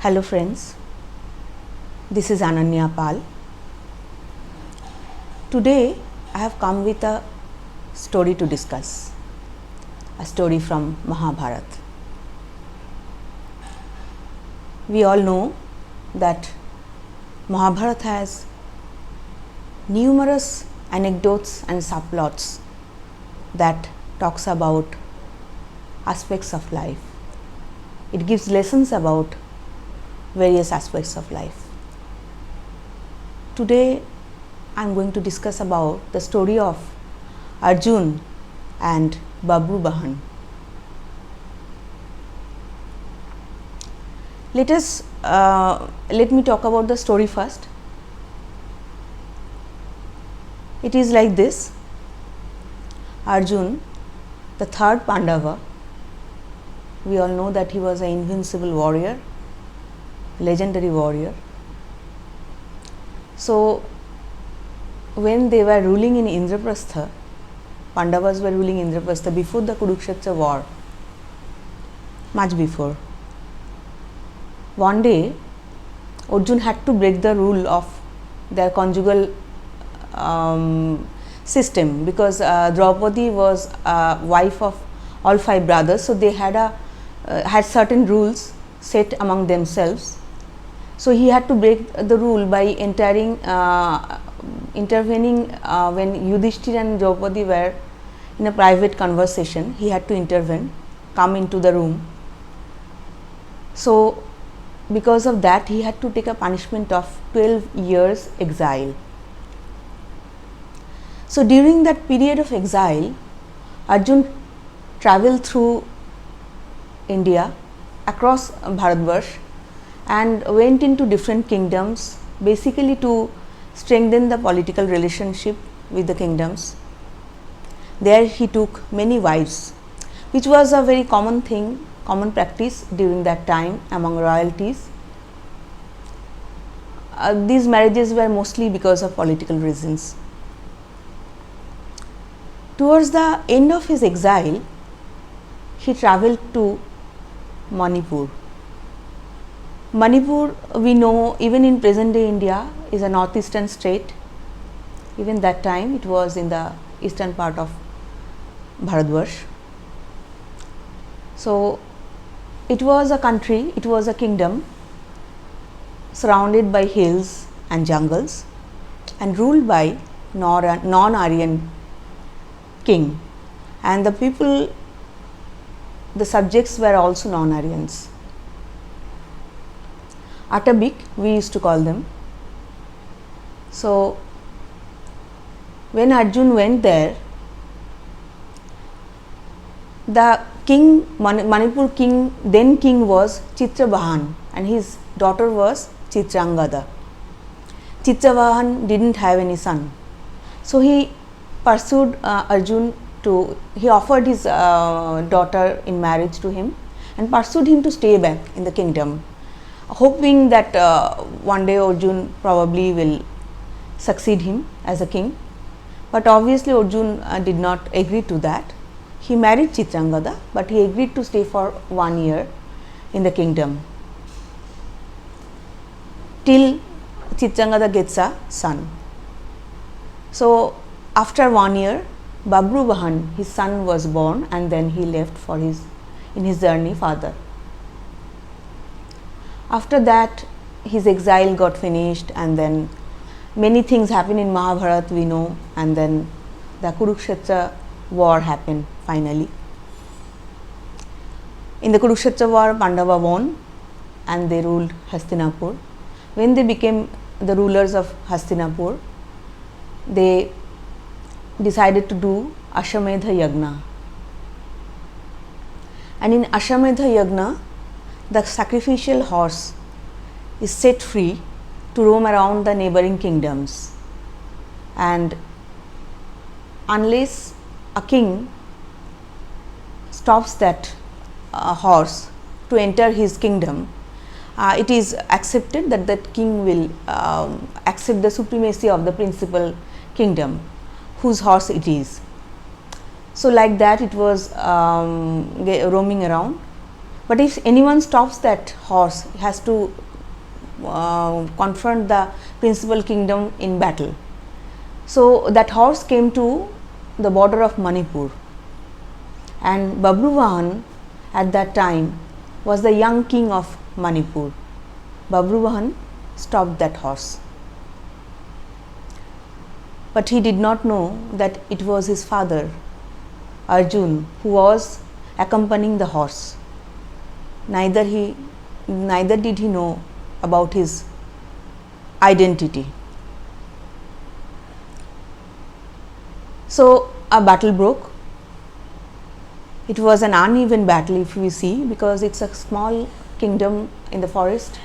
Hello friends, this is Ananya Pal. Today I have come with a story to discuss, a story from Mahabharata. We all know that Mahabharata has numerous anecdotes and subplots that talks about aspects of life. It gives lessons about various aspects of life. Today I am going to discuss about the story of Arjun and Babru Bahan. Let me talk about the story first. It is like this: Arjun, the third Pandava, we all know that he was an invincible warrior, legendary warrior. So when they were ruling in Indraprastha, Pandavas were ruling Indraprastha before the Kurukshetra war, much before. One day, Arjun had to break the rule of their conjugal system, because Draupadi was wife of all five brothers, so they had certain rules set among themselves. So he had to break the rule by intervening when Yudhishthir and Draupadi were in a private conversation. He had to intervene, come into the room. So because of that, he had to take a punishment of 12 years exile. So during that period of exile, Arjun travelled through India, across Bharatvarsh, and went into different kingdoms, basically to strengthen the political relationship with the kingdoms. There he took many wives, which was a very common thing, common practice during that time among royalties. These marriages were mostly because of political reasons. Towards the end of his exile, he travelled to Manipur. Manipur, we know, even in present day India, is a northeastern state. Even that time it was in the eastern part of Bharatvarsh. So it was a country, it was a kingdom surrounded by hills and jungles and ruled by non-Aryan king, and the people, the subjects were also non-Aryans. Atabik, we used to call them. So when Arjun went there, the king, Manipur king, then king, was Chitrabahan, and his daughter was Chitrangada. Chitrabahan didn't have any son, so he pursued Arjun he offered his daughter in marriage to him and pursued him to stay back in the kingdom, hoping that one day Arjun probably will succeed him as a king. But obviously Arjun did not agree to that. He married Chitrangada, but he agreed to stay for 1 year in the kingdom till Chitrangada gets a son. So after 1 year, Babru Bahan, his son, was born, and then he left for in his journey farther. After that, his exile got finished, and then many things happened in Mahabharata, we know, and then the Kurukshetra war happened finally. In the Kurukshetra war, Pandava won and they ruled Hastinapur. When they became the rulers of Hastinapur, they decided to do Ashwamedha Yagna. And in Ashwamedha Yagna, the sacrificial horse is set free to roam around the neighboring kingdoms, and unless a king stops that horse to enter his kingdom, it is accepted that that king will accept the supremacy of the principal kingdom whose horse it is. So like that it was roaming around. But if anyone stops that horse, he has to confront the principal kingdom in battle. So that horse came to the border of Manipur, and Babruvahan at that time was the young king of Manipur. Babruvahan stopped that horse, but he did not know that it was his father Arjun who was accompanying the horse. Neither did he know about his identity. So a battle broke. It was an uneven battle, if we see, because it's a small kingdom in the forest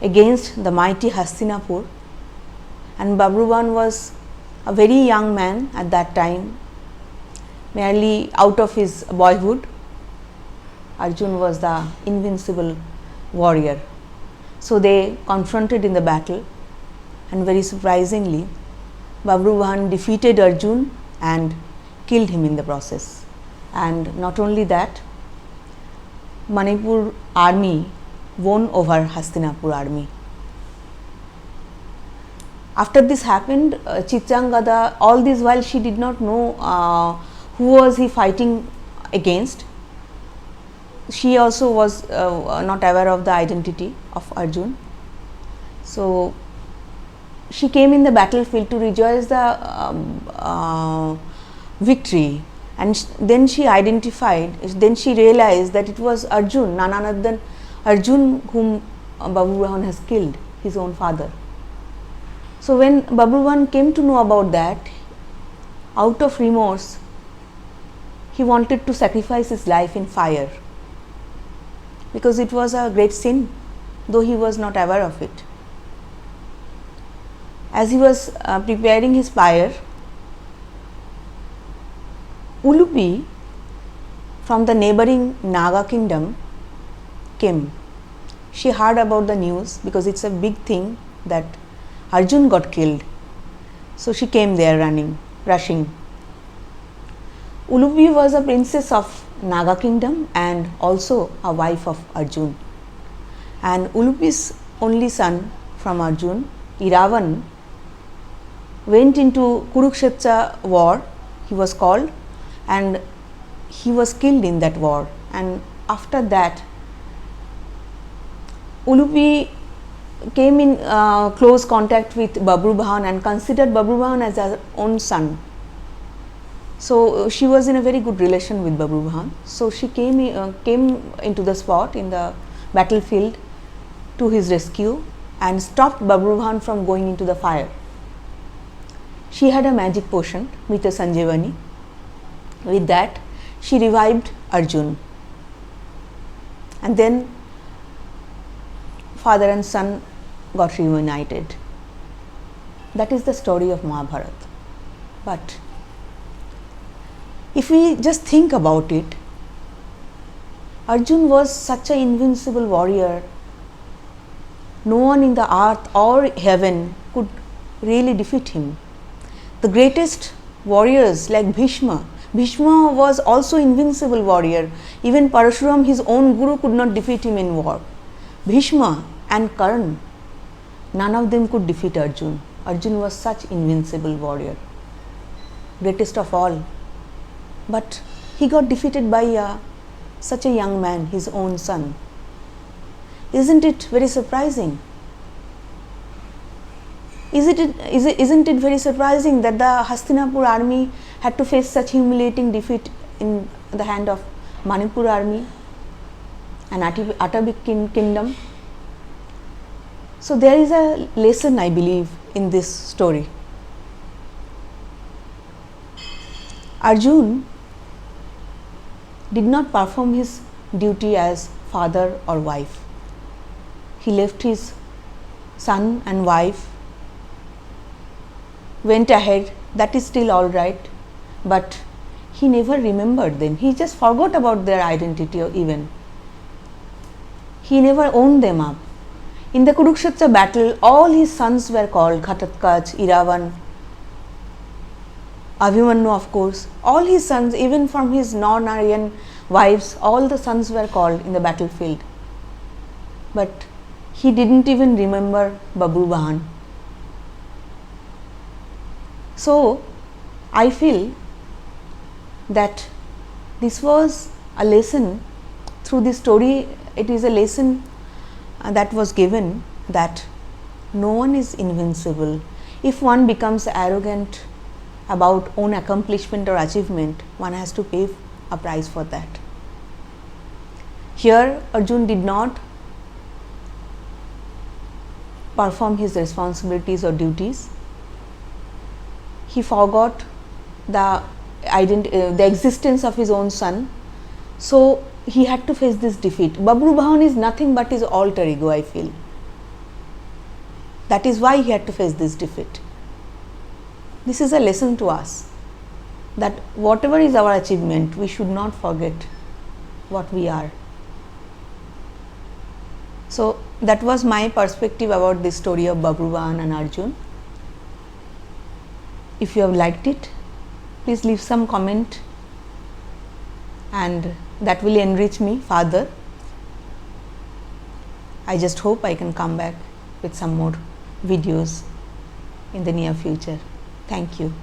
against the mighty Hastinapur, and Babruvahan was a very young man at that time, merely out of his boyhood. Arjun was the invincible warrior. So they confronted in the battle, and very surprisingly Babruvahan defeated Arjun and killed him in the process. And not only that, Manipur army won over Hastinapur army. After this happened, Chitrangada, all this while she did not know who was he fighting against. She also was not aware of the identity of Arjun. So she came in the battlefield to rejoice the victory, and then she identified, then she realized that it was Arjun, none other than Arjun, whom Babruvahan has killed, his own father. So when Babruvahan came to know about that, out of remorse, he wanted to sacrifice his life in fire, because it was a great sin, though he was not aware of it. As he was preparing his pyre, Ulupi from the neighboring Naga kingdom came. She heard about the news, because it's a big thing that Arjun got killed. So she came there rushing. Ulupi was a princess of Naga kingdom and also a wife of Arjun. And Ulupi's only son from Arjun, Iravan, went into Kurukshetra war, he was called, and he was killed in that war. And after that, Ulupi came in close contact with Babruvahan and considered Babruvahan as her own son. So she was in a very good relation with Babruvahan. So she came into the spot in the battlefield to his rescue and stopped Babruvahan from going into the fire. She had a magic potion, Mita Sanjivani. With that, she revived Arjun, and then father and son got reunited. That is the story of Mahabharata. But if we just think about it, Arjun was such an invincible warrior. No one in the earth or heaven could really defeat him. The greatest warriors like Bhishma was also invincible warrior. Even Parashuram, his own guru, could not defeat him in war. Bhishma and Karna, none of them could defeat Arjun. Arjun was such invincible warrior, greatest of all. But he got defeated by such a young man, his own son. Isn't it very surprising? Isn't it very surprising that the Hastinapur army had to face such humiliating defeat in the hand of Manipur army and Atavic kingdom? So there is a lesson, I believe, in this story. Arjun did not perform his duty as father or wife. He left his son and wife, went ahead. That is still all right, but he never remembered them. He just forgot about their identity, or even he never owned them up. In the Kurukshetra battle, all his sons were called, Ghatatkacha, Iravan, Abhimanyu, of course. All his sons, even from his non-Aryan wives, all the sons were called in the battlefield. But he didn't even remember Babrubahan. So I feel that this was a lesson through this story. It is a lesson that was given that no one is invincible. If one becomes arrogant about own accomplishment or achievement, one has to pay a price for that. Here Arjun did not perform his responsibilities or duties. He forgot the existence of his own son, so he had to face this defeat. Babrubahan is nothing but his alter ego, I feel. That is why he had to face this defeat. This is a lesson to us that whatever is our achievement, we should not forget what we are. So that was my perspective about this story of Babrubahan and Arjun. If you have liked it, please leave some comment, and that will enrich me further. I just hope I can come back with some more videos in the near future. Thank you.